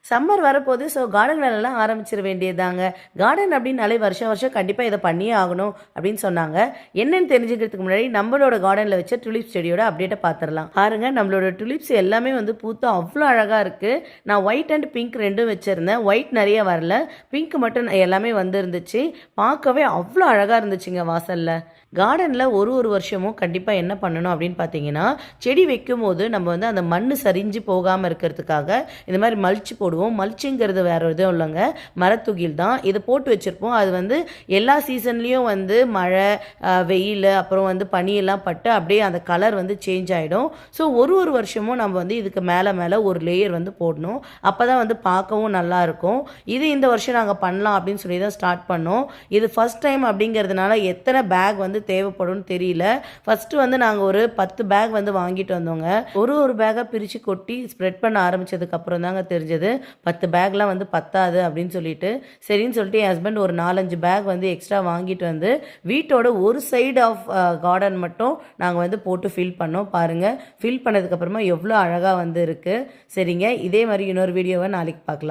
Summer வரப்போது. So garden வேலைலாம் ஆரம்பிச்சிட வேண்டியதுதாங்க. Garden அப்படின்னாலே வருஷம் வருஷம் கண்டிப்பாக இதை பண்ணியே ஆகணும் அப்படின்னு சொன்னாங்க. என்னன்னு தெரிஞ்சுக்கிறதுக்கு முன்னாடி நம்மளோட கார்டனில் வச்ச டுலிப் செடியோட அப்டேட்டை பார்த்துடலாம். பாருங்க, நம்மளோட டுலிப்ஸ் எல்லாமே வந்து பூத்து அவ்வளோ அழகாக இருக்குது. நான் ஒயிட் அண்ட் பிங்க் ரெண்டும் வச்சுருந்தேன். ஒயிட் நிறைய வரல, பிங்க் மட்டும் எல்லாமே வந்து இருந்துச்சு. பார்க்கவே அவ்வளோ அழகாக இருந்துச்சுங்க வாசலில். கார்டனில் ஒரு வருஷமும் கண்டிப்பாக என்ன பண்ணணும் அப்படின்னு பார்த்தீங்கன்னா, செடி வைக்கும் போது நம்ம வந்து அந்த மண் சரிஞ்சு போகாமல் இருக்கிறதுக்காக இந்த மாதிரி மல்ச்சு போடுவோம். மல்ச்சுங்கிறது வேறு எதுவும் இல்லைங்க, மரத்துகில் தான். இதை போட்டு வச்சுருப்போம். அது வந்து எல்லா சீசன்லேயும் வந்து மழை, வெயில், அப்புறம் வந்து பனியெல்லாம் பட்டு அப்படியே அந்த கலர் வந்து சேஞ்ச் ஆகிடும். ஸோ ஒரு வருஷமும் நம்ம வந்து இதுக்கு மேலே ஒரு லேயர் வந்து போடணும். அப்போ தான் வந்து பார்க்கவும் நல்லாயிருக்கும். இது இந்த வருஷம் நாங்கள் பண்ணலாம் அப்படின்னு சொல்லி தான் ஸ்டார்ட் பண்ணோம். இது ஃபஸ்ட் டைம் அப்படிங்கிறதுனால எத்தனை பேக் வந்து தேவைப்படும்னு தெரியல. ஃபஸ்ட்டு வந்து நாங்கள் ஒரு 10 பேக் வந்து வாங்கிட்டு வந்தோங்க. ஒரு பேக்காக பிரித்து கொட்டி ஸ்ப்ரெட் பண்ண ஆரம்பித்ததுக்கு அப்புறம் தாங்க தெரிஞ்சது 10 பேக்லாம் வந்து பத்தாது அப்படின்னு சொல்லிட்டு. சரின்னு சொல்லிட்டு என் ஹஸ்பண்ட் ஒரு 4-5 பேக் வந்து எக்ஸ்ட்ரா வாங்கிட்டு வந்து வீட்டோட ஒரு சைடு ஆஃப் கார்டன் மட்டும் நாங்கள் வந்து போட்டு ஃபில் பண்ணோம். பாருங்கள், ஃபில் பண்ணதுக்கப்புறமா எவ்வளோ அழகாக வந்து இருக்குது. சரிங்க, இதே மாதிரி இன்னொரு வீடியோவை நாளைக்கு பார்க்கலாம்.